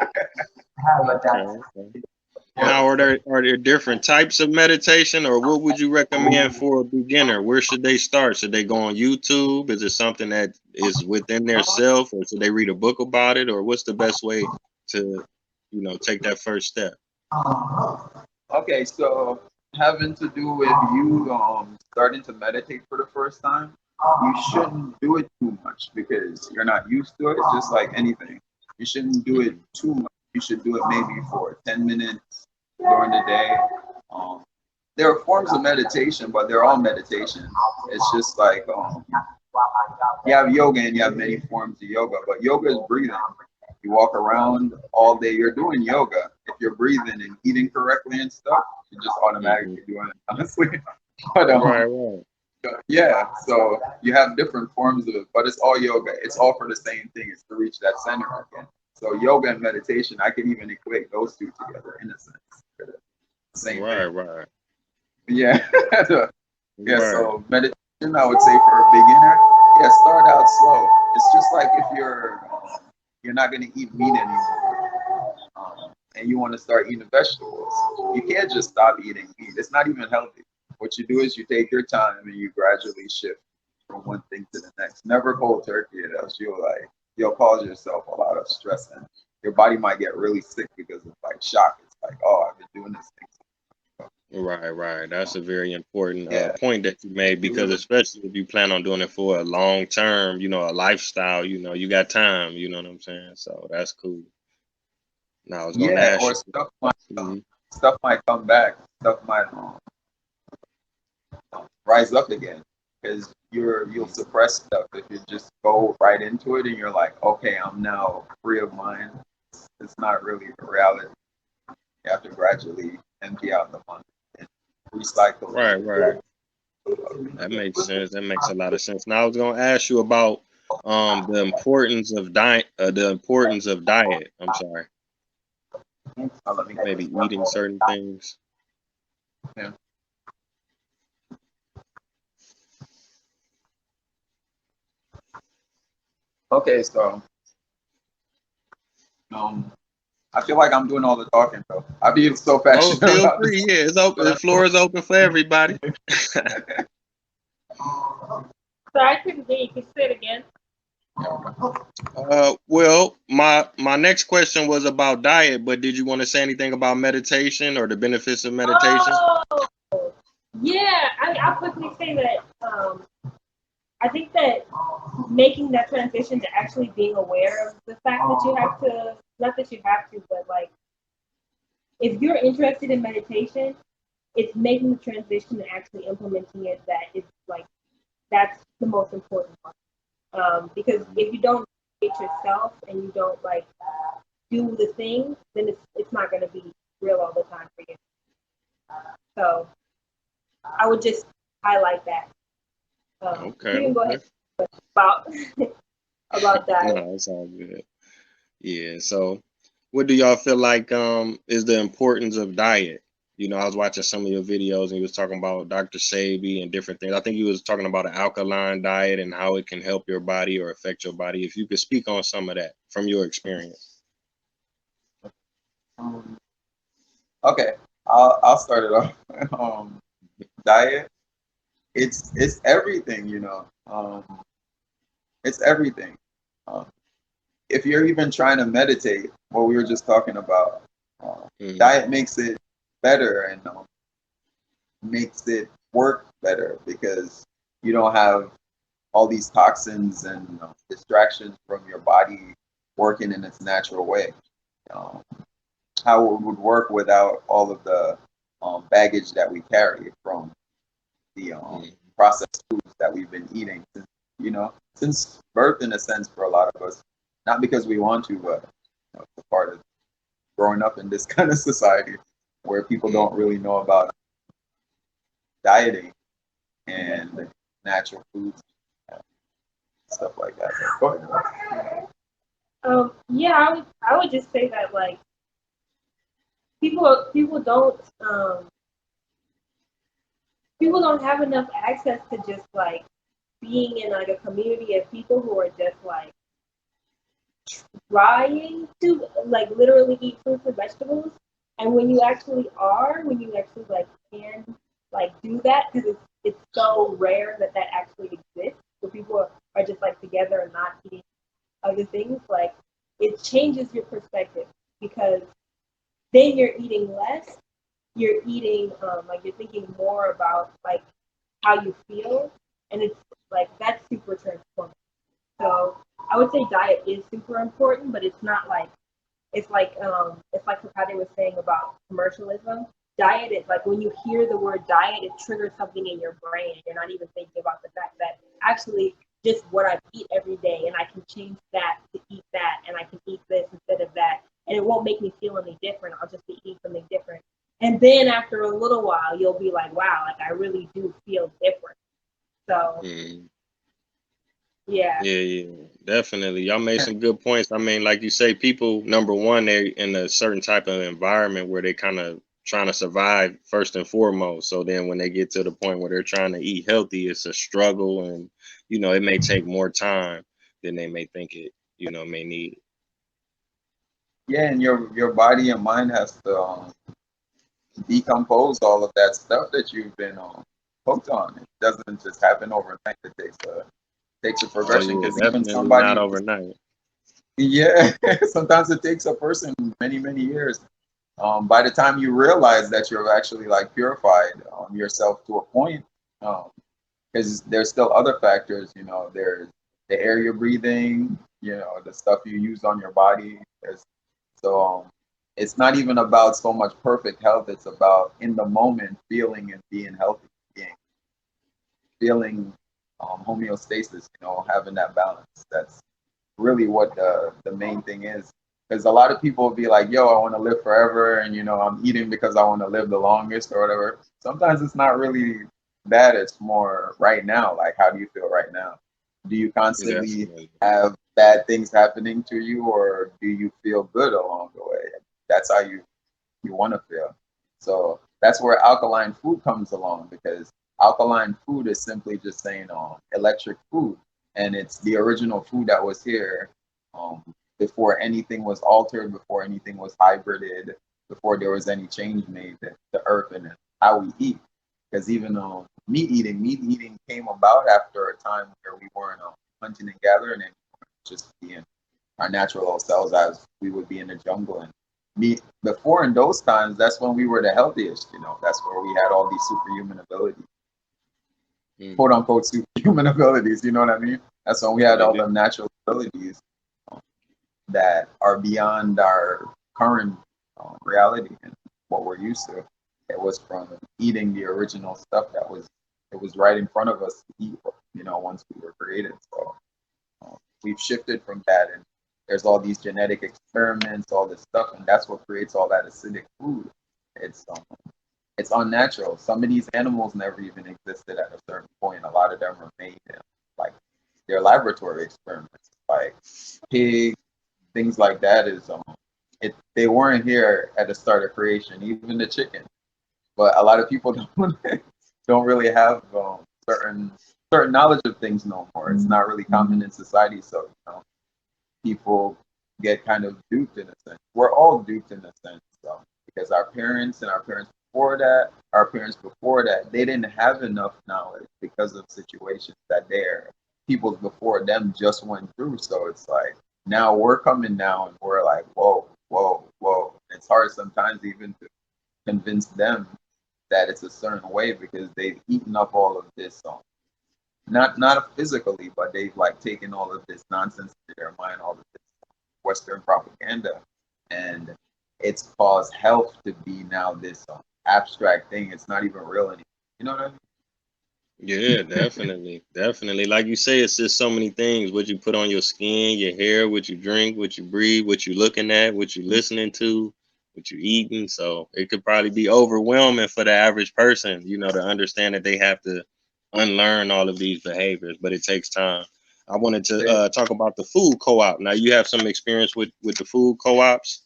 Okay, okay. Now, are there different types of meditation, or what would you recommend for a beginner? Where should they start? Should they go on YouTube? Is it something that is within their self, or should they read a book about it, or what's the best way to, take that first step? Okay, so having to do with you starting to meditate for the first time, you shouldn't do it too much because you're not used to it. It's just like anything. You shouldn't do it Mhm. too much. You should do it maybe for 10 minutes during the day. Um, there are forms of meditation, but they're all meditation. It's just like you have yoga and you have many forms of yoga, but yoga is breathing. You walk around all day, you're doing yoga. If you're breathing and eating correctly and stuff, you're just Mhm. automatically doing it, honestly. But Right, right. yeah, so you have different forms of it, but it's all yoga. It's all for the same thing. It's to reach that center again. So yoga and meditation, I can even equate those two together in a sense. They're the same Right, thing. right. Yeah. Yeah, Right. so meditation, I would say for a beginner, yeah, start out slow. It's just like if you're not gonna eat meat anymore, and you want to start eating vegetables, you can't just stop eating meat. It's not even healthy. What you do is you take your time and you gradually shift from one thing to the next. Never cold turkey it, else you'll cause yourself a lot of stress and your body might get really sick because of like shock. It's like, oh, I've been doing this thing. Right, right. That's a very important Yeah, point that you made because especially if you plan on doing it for a long term, a lifestyle, you got time, you know what I'm saying? So that's cool. Now I was gonna yeah, ask or you. Mhm. stuff might come back. Stuff might rise up again because you'll suppress stuff if you just go right into it and you're like, okay, I'm now free of mind. It's not really the reality. You have to gradually empty out the mind and recycle Right, right. That makes sense. That makes a lot of sense. Now I was gonna ask you about the importance of diet. The importance of diet. I'm sorry. it. Let me get Maybe this. eating certain things. Yeah. Okay, so um, I feel like I'm doing all the talking though. I be so Oh, passionate feel about this, free. Yeah, it's open. The but floor is open for everybody. So I couldn't hear you. Can you say it again? Well, my next question was about diet, but did you want to say anything about meditation or the benefits of meditation? Oh, yeah. I'll quickly say that I think that making that transition to actually being aware of the fact that you have to, not that you have to, but like if you're interested in meditation, it's making the transition and actually implementing it that is like that's the most important part. Because if you don't get yourself and you don't like do the thing, then it's not going to be real all the time for you. So I would just highlight that. Okay, You can go ahead okay. about about that. No, it's all good. Yeah. So, what do y'all feel like is the importance of diet? I was watching some of your videos and you was talking about Dr. Sabi and different things. I think you was talking about an alkaline diet and how it can help your body or affect your body. If you could speak on some of that from your experience. um, okay, I'll start it off. Diet, it's everything, it's everything. Um, if you're even trying to meditate, what we were just talking about, Hmm. diet makes it better and makes it work better because you don't have all these toxins and distractions from your body working in its natural way. Um, how it would work without all of the baggage that we carry from the processed foods that we've been eating since birth, in a sense, for a lot of us. Not because we want to, but it's a part of growing up in this kind of society where people don't Hmm. really know about dieting and natural foods, and stuff like that. Go ahead. Yeah, I would just say that like people don't people don't have enough access to just like being in like a community of people who are just like trying to like literally eat fruits and vegetables. And when you actually like can like do that, because it's so rare that that actually exists. So people are just like together and not eating other things. Like it changes your perspective because then you're eating less. You're eating like you're thinking more about like how you feel, and it's like that's super transformative. So I would say diet is super important, but it's like how they were saying about commercialism. Diet is like when you hear the word diet, it triggers something in your brain. You're not even thinking about the fact that actually just what I eat every day, and I can change that to eat that, and I can eat this instead of that, and it won't make me feel any different. I'll just be eating something different, and then after a little while, you'll be like, wow, like I really do feel different. So Mm. yeah, Yeah, definitely. Y'all made some good points. I mean, like you say, people, number one, they're in a certain type of environment where they kind of trying to survive first and foremost. So then when they get to the point where they're trying to eat healthy, it's a struggle, and it may take more time than they may think it, may need. Yeah, and your body and mind has to decompose all of that stuff that you've been hooked on. It doesn't just happen overnight. It takes a Oh progression yeah, because even definitely not somebody, overnight. yeah, sometimes it takes a person many years. By the time you realize that you're actually like purified yourself to a point, because there's still other factors. There's the air you're breathing, the stuff you use on your body. So it's not even about so much perfect health. It's about in the moment feeling and being healthy, being feeling homeostasis. Having that balance. That's really what the main thing is. Because a lot of people will be like, "Yo, I want to live forever," and I'm eating because I want to live the longest or whatever. Sometimes it's not really that. It's more right now. Like, how do you feel right now? Do you constantly Definitely. have bad things happening to you, or do you feel good along the way? That's how you want to feel. So that's where alkaline food comes along, because alkaline food is simply just saying electric food, and it's the original food that was here um, before anything was altered, before anything was hybrided, before there was any change made to the earth and how we eat. Because even meat eating came about after a time where we weren't hunting and gathering and just being our natural selves as we would be in the jungle. And before in those times, that's when we were the healthiest. That's where we had all these superhuman abilities, quote Mhm. unquote superhuman abilities. You know what I mean? That's when we had Yeah, all the natural abilities that are beyond our current reality and what we're used to. It was from eating the original stuff it was right in front of us to eat. Once we were created. So we've shifted from that, and there's all these genetic experiments, all this stuff, and that's what creates all that acidic food. It's it's unnatural. Some of these animals never even existed at a certain point. A lot of them are made in, like, their laboratory experiments, like pigs, things like that. Is they weren't here at the start of creation, even the chicken. But a lot of people don't really have certain certain knowledge of things no more. It's not really common in society, so people get kind of duped in a sense. We're all duped in a sense, so because our parents and our parents before that, they didn't have enough knowledge because of situations that their peoples before them just went through. So it's like now we're coming now and we're like, whoa, whoa, whoa. It's hard sometimes even to convince them that it's a certain way because they've eaten up all of this not physically, but they've like taken all of this nonsense to their mind, all of this Western propaganda, and it's caused health to be now this abstract thing. It's not even real anymore. You know what I mean? yeah, definitely. Like you say, it's just so many things. What you put on your skin, your hair, what you drink, what you breathe, what you looking at, what you listening to, what you eating. So it could probably be overwhelming for the average person, to understand that they have to unlearn all of these behaviors, but it takes time. I wanted to talk about the food co-op. Now you have some experience with the food co-ops.